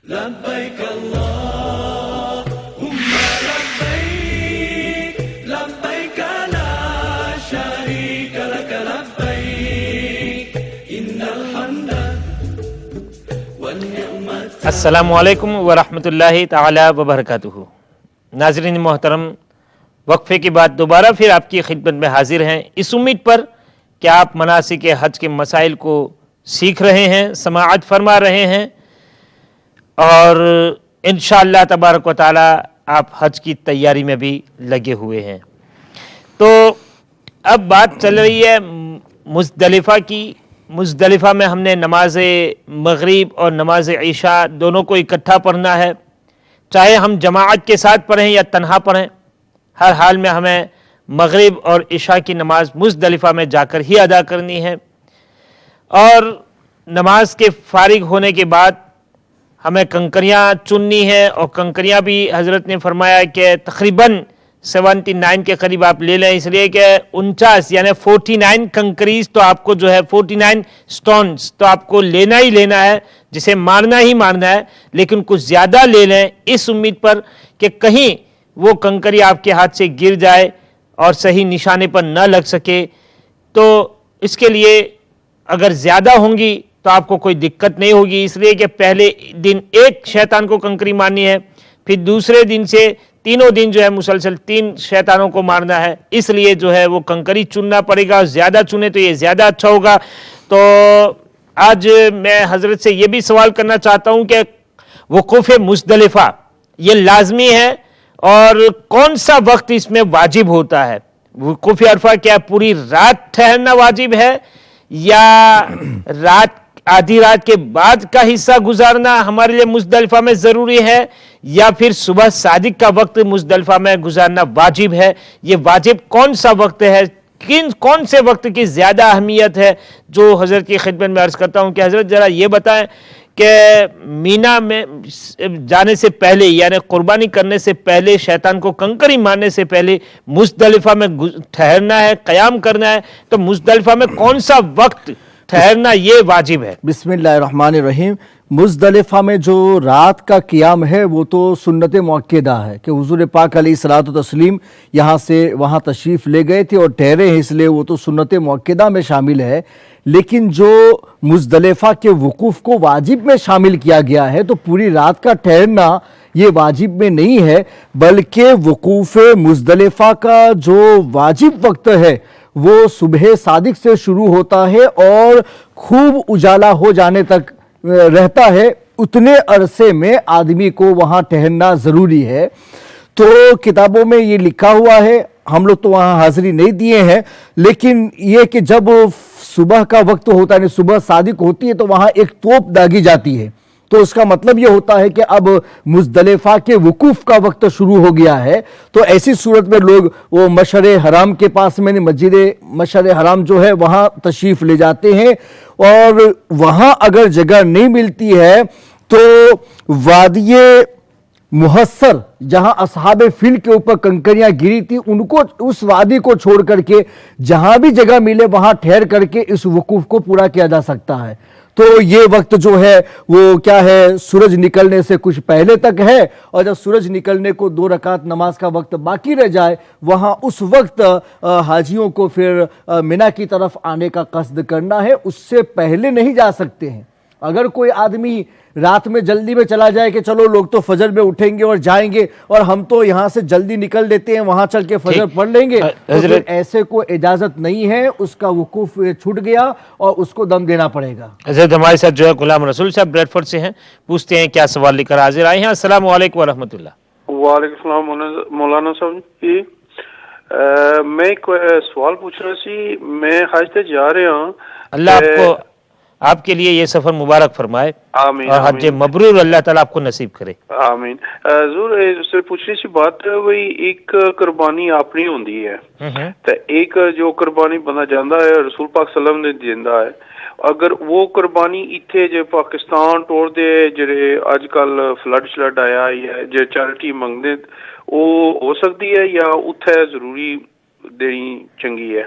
لبيك اللهم لبيك لبيك لا شريك لك لبيك إن الحمد والنعمة. السلام علیکم ورحمۃ اللہ تعالی وبرکاتہ. ناظرین محترم، وقفے کے بعد دوبارہ پھر آپ کی خدمت میں حاضر ہیں، اس امید پر کہ آپ مناسک حج کے مسائل کو سیکھ رہے ہیں، سماعت فرما رہے ہیں، اور انشاءاللہ تبارک و تعالی آپ حج کی تیاری میں بھی لگے ہوئے ہیں. تو اب بات چل رہی ہے مزدلفہ کی. مزدلفہ میں ہم نے نماز مغرب اور نماز عشاء دونوں کو اکٹھا پڑھنا ہے، چاہے ہم جماعت کے ساتھ پڑھیں یا تنہا پڑھیں. ہر حال میں ہمیں مغرب اور عشاء کی نماز مزدلفہ میں جا کر ہی ادا کرنی ہے. اور نماز کے فارغ ہونے کے بعد ہمیں کنکریاں چننی ہیں، اور کنکریاں بھی حضرت نے فرمایا کہ تقریباً 79 کے قریب آپ لے لیں، اس لیے کہ 49 یعنی 49 کنکریز تو آپ کو جو ہے 49 سٹونز تو آپ کو لینا ہی لینا ہے، جسے مارنا ہی مارنا ہے، لیکن کچھ زیادہ لے لیں اس امید پر کہ کہیں وہ کنکری آپ کے ہاتھ سے گر جائے اور صحیح نشانے پر نہ لگ سکے. تو اس کے لیے اگر زیادہ ہوں گی تو آپ کو کوئی دقت نہیں ہوگی، اس لیے کہ پہلے دن ایک شیطان کو کنکری مارنی ہے، پھر دوسرے دن سے تینوں دن جو ہے مسلسل 3 شیطانوں کو مارنا ہے. اس لیے جو ہے وہ کنکری چننا پڑے گا، زیادہ چنے تو یہ زیادہ اچھا ہوگا. تو آج میں حضرت سے یہ بھی سوال کرنا چاہتا ہوں کہ وقوف مزدلفہ یہ لازمی ہے اور کون سا وقت اس میں واجب ہوتا ہے؟ وقوف عرفہ کیا پوری رات ٹھہرنا واجب ہے، یا آدھی رات کے بعد کا حصہ گزارنا ہمارے لیے مزدلفہ میں ضروری ہے، یا پھر صبح صادق کا وقت مزدلفہ میں گزارنا واجب ہے؟ یہ واجب کون سا وقت ہے، کون سے وقت کی زیادہ اہمیت ہے، جو حضرت کی خدمت میں عرض کرتا ہوں کہ حضرت ذرا یہ بتائیں کہ مینا میں جانے سے پہلے یعنی قربانی کرنے سے پہلے، شیطان کو کنکری مارنے سے پہلے مزدلفہ میں ٹھہرنا ہے، قیام کرنا ہے، تو مزدلفہ میں کون سا وقت ٹھہرنا یہ واجب ہے؟ بسم اللہ الرحمن الرحیم. مزدلفہ میں جو رات کا قیام ہے وہ تو سنت مؤکدہ ہے کہ حضور پاک علیہ الصلوۃ والتسلیم یہاں سے وہاں تشریف لے گئے تھے اور ٹھہرے ہیں، اس لیے وہ تو سنت مؤکدہ میں شامل ہے. لیکن جو مزدلفہ کے وقوف کو واجب میں شامل کیا گیا ہے تو پوری رات کا ٹھہرنا یہ واجب میں نہیں ہے، بلکہ وقوف مزدلفہ کا جو واجب وقت ہے وہ صبح صادق سے شروع ہوتا ہے اور خوب اجالا ہو جانے تک رہتا ہے. اتنے عرصے میں آدمی کو وہاں ٹھہرنا ضروری ہے. تو کتابوں میں یہ لکھا ہوا ہے، ہم لوگ تو وہاں حاضری نہیں دیے ہیں، لیکن یہ کہ جب صبح کا وقت ہوتا ہے، صبح صادق ہوتی ہے، تو وہاں ایک توپ داغی جاتی ہے. تو اس کا مطلب یہ ہوتا ہے کہ اب مزدلفہ کے وقوف کا وقت شروع ہو گیا ہے. تو ایسی صورت میں لوگ وہ مشعر حرام کے پاس میں مسجد مشعر حرام جو ہے وہاں تشریف لے جاتے ہیں، اور وہاں اگر جگہ نہیں ملتی ہے تو وادی محصر جہاں اصحاب فیل کے اوپر کنکریاں گری تھی، ان کو اس وادی کو چھوڑ کر کے جہاں بھی جگہ ملے وہاں ٹھہر کر کے اس وقوف کو پورا کیا جا سکتا ہے. تو یہ وقت جو ہے وہ کیا ہے، سورج نکلنے سے کچھ پہلے تک ہے، اور جب سورج نکلنے کو 2 رکعت نماز کا وقت باقی رہ جائے وہاں اس وقت حاجیوں کو پھر مینا کی طرف آنے کا قصد کرنا ہے. اس سے پہلے نہیں جا سکتے ہیں. اگر کوئی آدمی رات میں جلدی میں چلا جائے کہ چلو لوگ تو فجر میں اٹھیں گے اور جائیں گے اور ہم تو یہاں سے جلدی نکل دیتے ہیں وہاں چل کے فجر پڑھ لیں گے، تو پھر ایسے کو اجازت نہیں ہے، اس کا وقوف چھوٹ گیا اور اس کو دم دینا پڑے گا. حضرت ہمارے ساتھ جو ہے غلام رسول صاحب بریڈ فورڈ سے ہیں، پوچھتے ہیں کیا سوال لے کر حاضر آئے ہیں. السلام علیکم ورحمۃ اللہ. وعلیکم السلام مولانا صاحب جی. میں ایک سوال پوچھ رہا سی. میں حج تے جا رہا ہوں. اللہ آپ کے لیے یہ سفر مبارک فرمائے، آمین، اور حج مبرور اللہ تعالیٰ آپ کو نصیب کرے. آمین. حضور سے پوچھنی سی بات وہی ایک قربانی اپنی ہوندی ہے تے ایک جو قربانی بندہ جاندا ہے رسول پاک صلی اللہ علیہ وسلم نے دیندا ہے. اگر وہ قربانی ایتھے جو پاکستان ٹور دے جڑے اج کل فلڈ آیا ہے جو چیریٹی منگدے وہ ہو سکتی ہے یا اتھے ضروری دینی چنگی ہے؟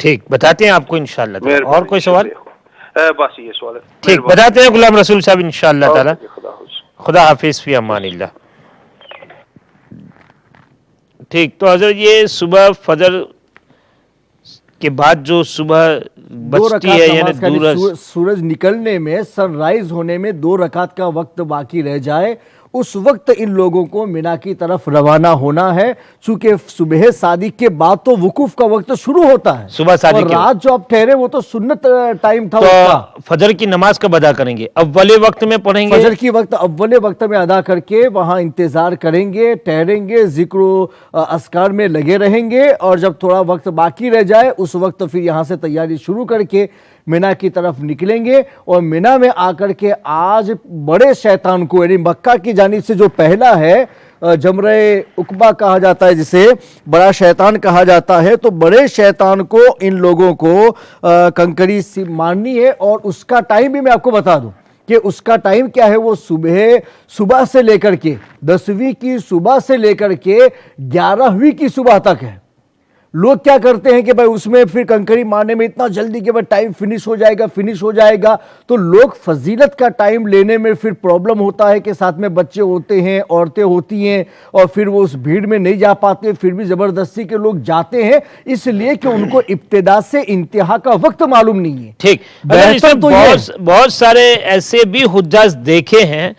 ٹھیک بتاتے ہیں آپ کو انشاءاللہ. اور کوئی سوال؟ بس یہ سوال ہے. ٹھیک بتاتے ہیں غلام رسول صاحب انشاءاللہ تعالی. خدا حافظ، فی امان اللہ. ٹھیک، تو حضرت یہ صبح فجر کے بعد جو صبح دو بچتی رکعت ہے نماز کا، یعنی سورج نکلنے میں، سن رائز ہونے میں 2 رکعت کا وقت باقی رہ جائے، اس وقت ان لوگوں کو مینا کی طرف روانہ ہونا ہے. چونکہ صبح صادق کے بعد تو وقوف کا وقت شروع ہوتا ہے، صبح صادق اور کے رات جو اب ٹھہرے وہ تو سنت ٹائم تھا تو اس کا. فجر کی نماز کب ادا کریں گے؟ اول وقت میں پڑھیں گے؟ فجر کی وقت اول وقت میں ادا کر کے وہاں انتظار کریں گے، ٹھہریں گے، ذکر و اذکار میں لگے رہیں گے، اور جب تھوڑا وقت باقی رہ جائے اس وقت پھر یہاں سے تیاری شروع کر کے مینا کی طرف نکلیں گے. اور مینا میں آ کر کے آج بڑے شیطان کو، یعنی مکہ کی جانب سے جو پہلا ہے جمرہ عقبہ کہا جاتا ہے، جسے بڑا شیطان کہا جاتا ہے، تو بڑے شیطان کو ان لوگوں کو کنکری سی مارنی ہے. اور اس کا ٹائم بھی میں آپ کو بتا دوں کہ اس کا ٹائم کیا ہے. وہ صبح سے لے کر کے 10ویں کی صبح سے لے کر کے 11ویں کی صبح تک ہے. لوگ کیا کرتے ہیں کہ بھائی اس میں پھر کنکری مارنے میں اتنا جلدی کہ بھائی ٹائم فنش ہو جائے گا، تو لوگ فضیلت کا ٹائم لینے میں پھر پرابلم ہوتا ہے کہ ساتھ میں بچے ہوتے ہیں، عورتیں ہوتی ہیں، اور پھر وہ اس بھیڑ میں نہیں جا پاتے، پھر بھی زبردستی کے لوگ جاتے ہیں، اس لیے کہ ان کو ابتدا سے انتہا کا وقت معلوم نہیں ہے. ٹھیک، بہتر تو یہ بہت سارے ایسے بھی حجاج دیکھے ہیں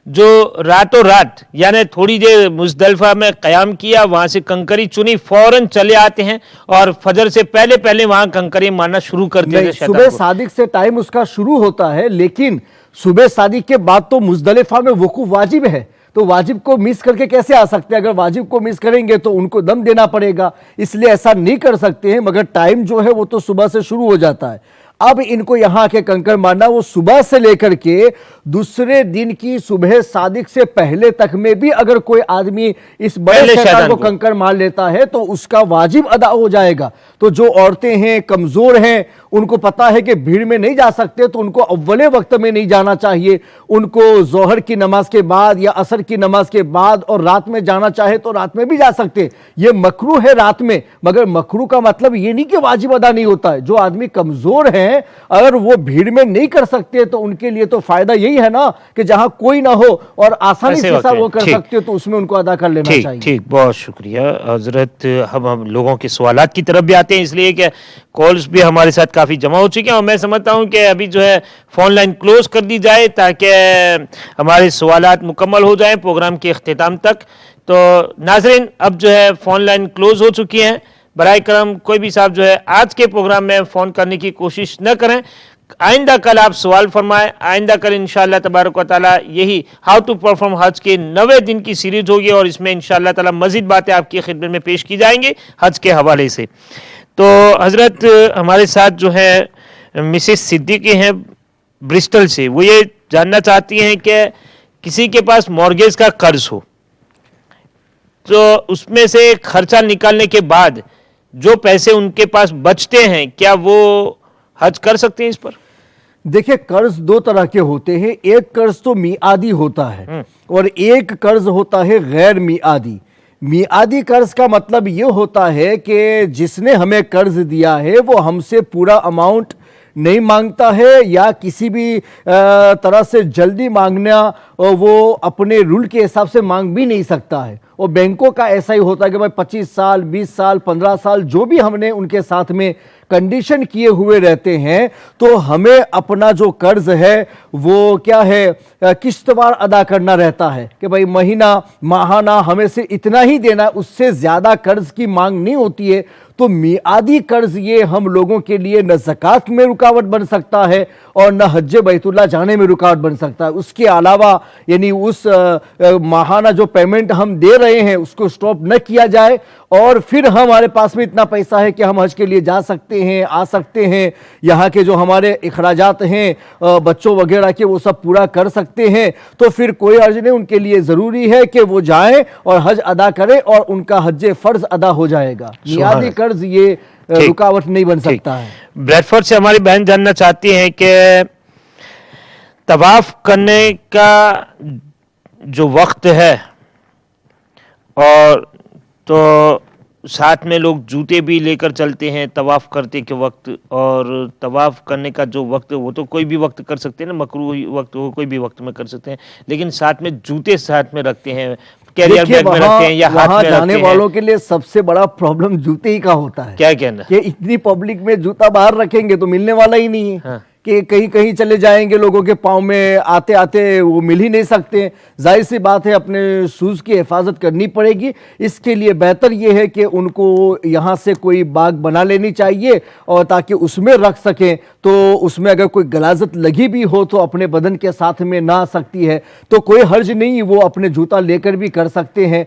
جو راتوں رات یعنی تھوڑی دیر مزدلفہ میں قیام کیا، وہاں سے کنکری چنی، فوراً چلے آتے ہیں اور فجر سے پہلے وہاں کنکری مارنا شروع کرتے ہیں. صبح صادق سے ٹائم اس کا شروع ہوتا ہے، لیکن صبح صادق کے بعد تو مزدلفہ میں وقوف واجب ہے، تو واجب کو مس کر کے کیسے آ سکتے ہیں؟ اگر واجب کو مس کریں گے تو ان کو دم دینا پڑے گا، اس لیے ایسا نہیں کر سکتے ہیں. مگر ٹائم جو ہے وہ تو صبح سے شروع ہو جاتا ہے. اب ان کو یہاں کے کنکر مارنا وہ صبح سے لے کر کے دوسرے دن کی صبح صادق سے پہلے تک میں بھی اگر کوئی آدمی اس بڑے شیطان کو کنکر مار لیتا ہے تو اس کا واجب ادا ہو جائے گا. تو جو عورتیں ہیں، کمزور ہیں، ان کو پتا ہے کہ بھیڑ میں نہیں جا سکتے، تو ان کو اول وقت میں نہیں جانا چاہیے. ان کو ظہر کی نماز کے بعد یا عصر کی نماز کے بعد اور رات میں جانا چاہے تو رات میں بھی جا سکتے. یہ مکروہ ہے رات میں، مگر مکروہ کا مطلب یہ نہیں کہ واجب ادا نہیں ہوتا ہے. جو آدمی کمزور ہیں اگر وہ بھیڑ میں نہیں کر سکتے تو ان کے لیے تو فائدہ یہی ہے نا کہ جہاں کوئی نہ ہو اور آسانی سے وہ کر سکتے تو اس میں ان کو ادا کر لینا چاہیے. ٹھیک، بہت شکریہ حضرت. ہم لوگوں کے سوالات کی طرف بھی آتے ہیں، اس لیے کہ کالز بھی ہمارے ساتھ کافی جمع ہو چکے ہیں، اور میں سمجھتا ہوں کہ ابھی جو ہے فون لائن کلوز کر دی جائے تاکہ ہمارے سوالات مکمل ہو جائیں پروگرام کے اختتام تک. تو ناظرین، اب جو ہے فون لائن کلوز ہو چکی ہیں. برائے کرم کوئی بھی صاحب جو ہے آج کے پروگرام میں فون کرنے کی کوشش نہ کریں. آئندہ کل آپ سوال فرمائیں. آئندہ کل انشاءاللہ تبارک و تعالی یہی ہاؤ ٹو پرفارم حج کے 90 دن کی سیریز ہوگی، اور اس میں انشاءاللہ تعالی مزید باتیں آپ کی خدمت میں پیش کی جائیں گی حج کے حوالے سے. تو حضرت ہمارے ساتھ جو ہے مسز صدیقی ہیں برسٹل سے. وہ یہ جاننا چاہتی ہیں کہ کسی کے پاس مورگیج کا قرض ہو تو اس میں سے خرچہ نکالنے کے بعد جو پیسے ان کے پاس بچتے ہیں کیا وہ حج کر سکتے ہیں اس پر؟ دیکھیں، قرض 2 طرح کے ہوتے ہیں. ایک قرض تو میعادی ہوتا ہے اور ایک قرض ہوتا ہے غیر میعادی. میعادی قرض کا مطلب یہ ہوتا ہے کہ جس نے ہمیں قرض دیا ہے وہ ہم سے پورا اماؤنٹ نہیں مانگتا ہے، یا کسی بھی طرح سے جلدی مانگنا وہ اپنے رول کے حساب سے مانگ بھی نہیں سکتا ہے. اور بینکوں کا ایسا ہی ہوتا ہے کہ بھائی 25 سال 20 سال 15 سال جو بھی ہم نے ان کے ساتھ میں کنڈیشن کیے ہوئے رہتے ہیں، تو ہمیں اپنا جو قرض ہے وہ کیا ہے قسط وار ادا کرنا رہتا ہے کہ بھائی ماہانہ ہمیں سے اتنا ہی دینا، اس سے زیادہ قرض کی مانگ نہیں ہوتی ہے. تو میعادی قرض یہ ہم لوگوں کے لیے نہ زکوٰۃ میں رکاوٹ بن سکتا ہے اور نہ حج بیت اللہ جانے میں رکاوٹ بن سکتا ہے. اس کے علاوہ یعنی اس ماہانہ جو پیمنٹ ہم دے رہے ہیں اس کو سٹاپ نہ کیا جائے، اور پھر ہمارے پاس میں اتنا پیسہ ہے کہ ہم حج کے لیے جا سکتے ہیں، آ سکتے ہیں، یہاں کے جو ہمارے اخراجات ہیں بچوں وغیرہ کے وہ سب پورا کر سکتے ہیں، تو پھر کوئی حرج نہیں. ان کے لیے ضروری ہے کہ وہ جائیں اور حج ادا کریں اور ان کا حج فرض ادا ہو جائے گا. میعادی قرض یہ رکاوٹ نہیں بن سکتا ہے. بریڈ فورڈ سے ہماری بہن جاننا چاہتی ہیں کہ طواف کرنے کا جو وقت ہے اور تو ساتھ میں لوگ جوتے بھی لے کر چلتے ہیں طواف کرتے کے وقت، اور طواف کرنے کا جو وقت وہ تو کوئی بھی وقت کر سکتے ہیں نا، مکروہ وقت ہو کوئی بھی وقت میں کر سکتے ہیں، لیکن ساتھ میں جوتے ساتھ میں رکھتے ہیں، کیریئر بیگ میں رکھتے ہیں یا ہاتھ میں رکھتے ہیں۔ جانے والوں کے لیے سب سے بڑا پرابلم جوتے ہی کا ہوتا ہے، کیا کہنا کہ اتنی پبلک میں جوتا باہر رکھیں گے تو ملنے والا ہی نہیں ہے، کہ کہیں چلے جائیں گے، لوگوں کے پاؤں میں آتے آتے وہ مل ہی نہیں سکتے۔ ظاہر سی بات ہے اپنے شوز کی حفاظت کرنی پڑے گی، اس کے لیے بہتر یہ ہے کہ ان کو یہاں سے کوئی باغ بنا لینی چاہیے، اور تاکہ اس میں رکھ سکیں، تو اس میں اگر کوئی غلاظت لگی بھی ہو تو اپنے بدن کے ساتھ میں نہ آ سکتی ہے، تو کوئی حرج نہیں، وہ اپنے جوتا لے کر بھی کر سکتے ہیں۔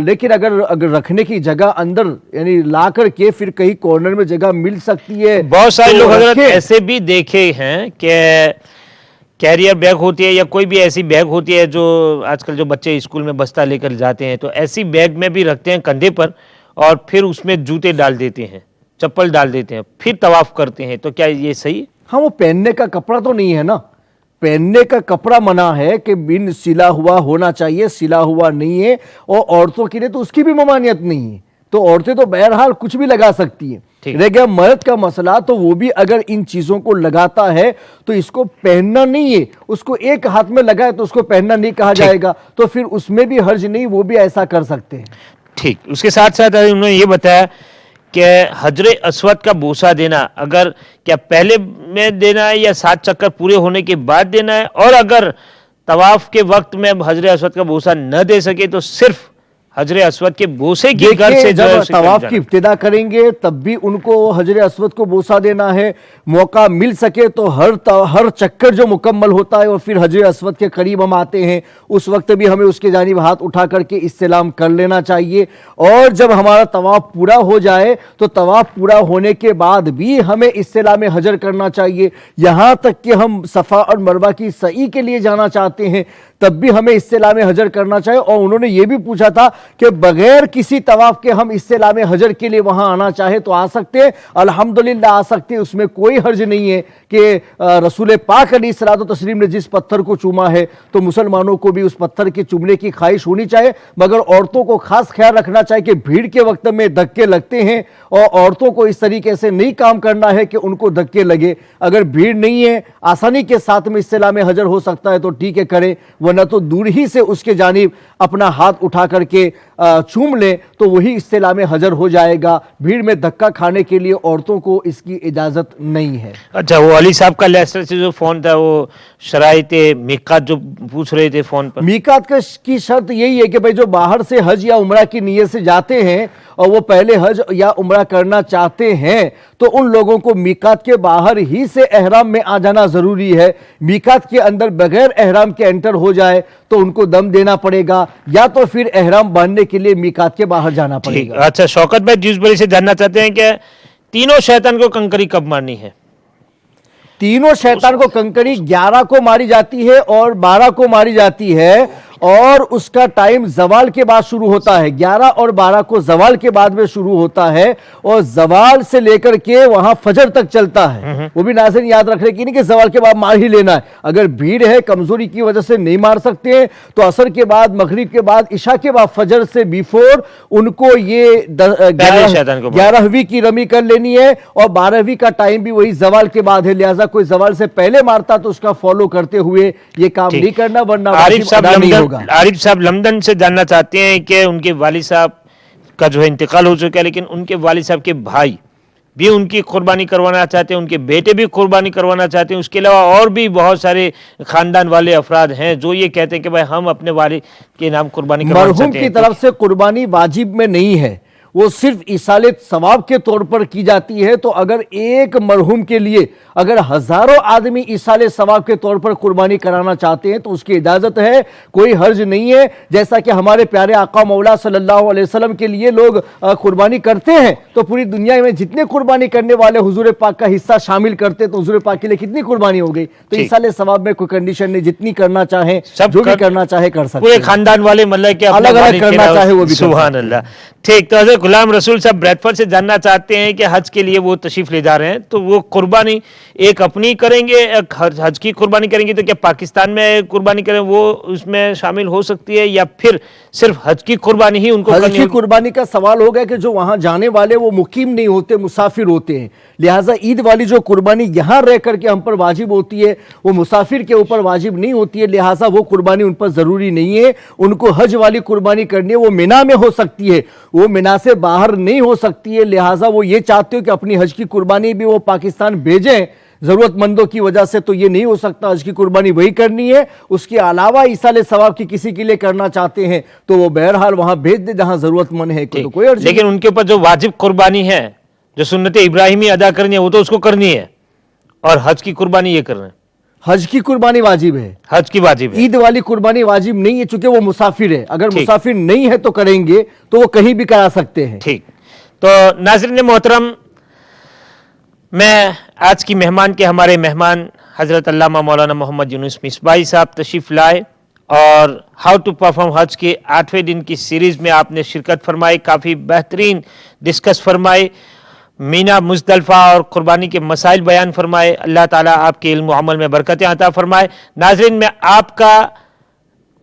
لیکن اگر رکھنے کی جگہ اندر یعنی لا کر کے پھر کہیں کارنر میں جگہ مل سکتی ہے، بہت سارے لوگ حضرت رکھیں۔ ایسے بھی دیکھے ہیں کہ کیریئر بیگ ہوتی ہے یا کوئی بھی ایسی بیگ ہوتی ہے جو آج کل جو بچے اسکول میں بستہ لے کر جاتے ہیں، تو ایسی بیگ میں بھی رکھتے ہیں کندھے پر، اور پھر اس میں جوتے ڈال دیتے ہیں، چپل ڈال دیتے ہیں، پھر طواف کرتے ہیں، تو کیا یہ صحیح ہے؟ ہاں، وہ پہننے کا کپڑا تو نہیں ہے نا، پہننے کا کپڑا منع ہے کہ بن سلا ہوا ہونا چاہیے، سلا ہوا نہیں ہے، اور عورتوں کے لیے تو اس کی بھی ممانعت نہیں ہے، تو عورتیں تو بہرحال کچھ بھی لگا سکتی ہیں۔ رہ گیا مرد کا مسئلہ، تو وہ بھی اگر ان چیزوں کو لگاتا ہے تو اس کو پہننا نہیں ہے، اس کو ایک ہاتھ میں لگائے تو اس کو پہننا نہیں کہا جائے گا، تو پھر اس میں بھی حرج نہیں، وہ بھی ایسا کر سکتے ہیں۔ ٹھیک، اس کے ساتھ ساتھ انہوں نے یہ بتایا کہ حجر اسود کا بوسہ دینا اگر کیا پہلے میں دینا ہے یا 7 چکر پورے ہونے کے بعد دینا ہے، اور اگر طواف کے وقت میں حجر اسود کا بوسہ نہ دے سکے تو صرف حجر اسود کے بوسے کی گھر سے جب طواف کی ابتدا کریں گے تب بھی ان کو حجر اسود کو بوسہ دینا ہے، موقع مل سکے تو ہر چکر جو مکمل ہوتا ہے اور پھر حجر اسود کے قریب ہم آتے ہیں اس وقت بھی ہمیں اس کے جانب ہاتھ اٹھا کر کے استلام کر لینا چاہیے، اور جب ہمارا طواف پورا ہو جائے تو طواف پورا ہونے کے بعد بھی ہمیں استلام حجر کرنا چاہیے، یہاں تک کہ ہم صفا اور مروہ کی سعی کے لیے جانا چاہتے ہیں تب بھی ہمیں استلام حجر کرنا چاہیے۔ اور انہوں نے یہ بھی پوچھا تھا کہ بغیر کسی طواف کے ہم استلام حجر کے لیے وہاں آنا چاہے تو آ سکتے ہیں، الحمدللہ آ سکتے ہیں، اس میں کوئی حرج نہیں ہے کہ رسول پاک علیہ الصلوۃ والتسلیم نے جس پتھر کو چوما ہے تو مسلمانوں کو بھی اس پتھر کے چومنے کی خواہش ہونی چاہیے، مگر عورتوں کو خاص خیال رکھنا چاہیے کہ بھیڑ کے وقت میں دھکے لگتے ہیں، اور عورتوں کو اس طریقے سے نہیں کام کرنا ہے کہ ان کو دھکے لگے۔ اگر بھیڑ نہیں ہے، آسانی کے ساتھ میں استلام حجر ہو سکتا ہے تو ٹھیک ہے کریں، ورنہ تو دور ہی سے اس کے جانب اپنا ہاتھ اٹھا کر کے چوم لیں تو وہی استلام حجر ہو جائے گا۔ بھیڑ میں دھکا کھانے کے لیے عورتوں کو اس کی اجازت نہیں ہے۔ اچھا، وہ علی صاحب کا لیسٹر سے جو فون تھا وہ شرائط میقات جو پوچھ رہے تھے فون پر، میقات کی شرط یہی ہے کہ بھئی جو باہر سے حج یا عمرہ کی نیت سے جاتے ہیں اور وہ پہلے حج یا عمرہ کرنا چاہتے ہیں تو ان لوگوں کو میقات کے باہر ہی سے احرام میں آ جانا ضروری ہے۔ میقات کے اندر بغیر احرام کے انٹر ہو جائے تو ان کو دم دینا پڑے گا، یا تو پھر احرام باندھنے کے لیے میقات کے باہر جانا پڑے گا۔ اچھا، شوکت بھائی ڈیوزبری سے جاننا چاہتے ہیں کہ تینوں شیطان کو کنکری کب مارنی ہے؟ تینوں شیطان کو کنکری 11 کو ماری جاتی ہے اور 12 کو ماری جاتی ہے، اور اس کا ٹائم زوال کے بعد شروع ہوتا ہے۔ 11 اور 12 کو زوال کے بعد میں شروع ہوتا ہے، اور زوال سے لے کر کے وہاں فجر تک چلتا ہے۔ وہ بھی ناظرین یاد رکھ رہے کہ نہیں کہ زوال کے بعد مار ہی لینا ہے، اگر بھیڑ ہے کمزوری کی وجہ سے نہیں مار سکتے ہیں تو عصر کے بعد، مغرب کے بعد، عشاء کے بعد، فجر سے بیفور ان کو یہ 11ویں کی رمی کر لینی ہے، اور 12ویں کا ٹائم بھی وہی زوال کے بعد ہے، لہٰذا کوئی زوال سے پہلے مارتا تو اس کا فالو کرتے ہوئے یہ کام نہیں کرنا، ورنہ واجب ادا نہیں ہوگا۔ عارف صاحب لندن سے جاننا چاہتے ہیں کہ ان کے والد صاحب کا جو ہے انتقال ہو چکا ہے، لیکن ان کے والد صاحب کے بھائی بھی ان کی قربانی کروانا چاہتے ہیں، ان کے بیٹے بھی قربانی کروانا چاہتے ہیں، اس کے علاوہ اور بھی بہت سارے خاندان والے افراد ہیں جو یہ کہتے ہیں کہ بھائی ہم اپنے والد کے نام قربانی کروانا چاہتے ہیں۔ مرحوم کی طرف سے قربانی واجب میں نہیں ہے، وہ صرف ایصال ثواب کے طور پر کی جاتی ہے، تو اگر ایک مرحوم کے لیے اگر ہزاروں آدمی ایصال ثواب کے طور پر قربانی کرانا چاہتے ہیں تو اس کی اجازت ہے، کوئی حرج نہیں ہے۔ جیسا کہ ہمارے پیارے آقا مولا صلی اللہ علیہ وسلم کے لیے لوگ قربانی کرتے ہیں، تو پوری دنیا میں جتنے قربانی کرنے والے حضور پاک کا حصہ شامل کرتے تو حضور پاک کے لیے کتنی قربانی ہو گئی۔ تو ایصال ثواب میں کوئی کنڈیشن نہیں، جتنی کرنا چاہیں جو بھی کرنا چاہے کر سکتے ہیں، پورے خاندان والے مطلب کہ الگ الگ کرنا چاہے وہ بھی۔ سبحان اللہ۔ ٹھیک. تو حضرت غلام رسول صاحب بریڈفورڈ سے جاننا چاہتے ہیں کہ حج کے لیے وہ تشریف لے جا رہے ہیں تو وہ قربانی ایک اپنی کریں گے, ایک حج کی قربانی کریں گے, تو کیا پاکستان میں قربانی کریں وہ اس میں شامل ہو سکتی ہے یا پھر صرف حج کی قربانی ہی ان کو حج کرنی کی ہوگی؟ قربانی کا سوال ہوگا کہ جو وہاں جانے والے وہ مقیم نہیں ہوتے, مسافر ہوتے ہیں, لہٰذا عید والی جو قربانی یہاں رہ کر کے ہم پر واجب ہوتی ہے وہ مسافر کے اوپر واجب نہیں ہوتی ہے, لہٰذا وہ قربانی ان پر ضروری نہیں ہے. ان کو حج والی قربانی کرنی ہے, وہ منا میں ہو سکتی ہے, وہ منا سے باہر نہیں ہو سکتی ہے, لہٰذا وہ یہ چاہتے ہو کہ اپنی حج کی قربانی بھی وہ پاکستان بھیجیں ضرورت مندوں کی وجہ سے, تو یہ نہیں ہو سکتا. حج کی قربانی وہی کرنی ہے, اس کے علاوہ ایصال ثواب کی کسی کے لیے کرنا چاہتے ہیں تو وہ بہرحال وہاں بھیج دے جہاں ضرورت مند ہے, تو کوئی عرض نہیں. لیکن ان کے اوپر جو واجب قربانی ہے, جو سنت ابراہیمی ادا کرنی ہے, وہ تو اس کو کرنی ہے, اور حج کی قربانی یہ کر رہے ہیں. حج کی قربانی واجب ہے, حج کی واجب ہے. عید والی قربانی واجب نہیں ہے چونکہ وہ مسافر ہے. اگر مسافر نہیں ہے تو کریں گے تو وہ کہیں بھی کرا سکتے ہیں. ٹھیک. تو ناظرین محترم, میں آج کی مہمان کے ہمارے مہمان حضرت علامہ مولانا محمد یونس مصباحی صاحب تشریف لائے اور ہاؤ ٹو پرفارم حج کے 8ویں دن کی سیریز میں آپ نے شرکت فرمائی, کافی بہترین ڈسکس فرمائے, مینا مزدلفہ اور قربانی کے مسائل بیان فرمائے. اللہ تعالیٰ آپ کے علم و عمل میں برکتیں عطا فرمائے. ناظرین, میں آپ کا,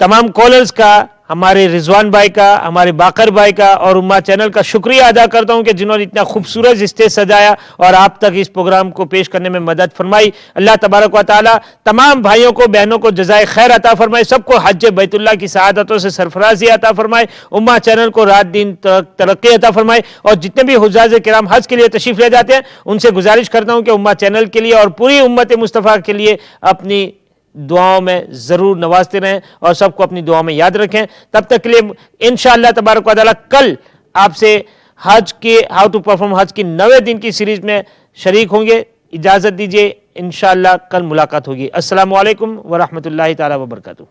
تمام کالرز کا, ہمارے رضوان بھائی کا, ہمارے باقر بھائی کا اور امہ چینل کا شکریہ ادا کرتا ہوں کہ جنہوں نے اتنا خوبصورت اسٹیج سجایا اور آپ تک اس پروگرام کو پیش کرنے میں مدد فرمائی. اللہ تبارک و تعالی تمام بھائیوں کو, بہنوں کو جزائے خیر عطا فرمائے, سب کو حج بیت اللہ کی سعادتوں سے سرفرازی عطا فرمائے, امہ چینل کو رات دن ترقی عطا فرمائے. اور جتنے بھی حجاج کرام حج کے لیے تشریف لے جاتے ہیں ان سے گزارش کرتا ہوں کہ امہ چینل کے لیے اور پوری امت مصطفیٰ کے لیے اپنی دعاؤں میں ضرور نوازتے رہیں اور سب کو اپنی دعاؤں میں یاد رکھیں. تب تک کے لیے انشاءاللہ تبارک و تعالی کل آپ سے حج کے ہاؤ ٹو پرفارم حج کی 9ویں دن کی سیریز میں شریک ہوں گے. اجازت دیجیے, انشاءاللہ کل ملاقات ہوگی. السلام علیکم ورحمۃ اللہ تعالی وبرکاتہ.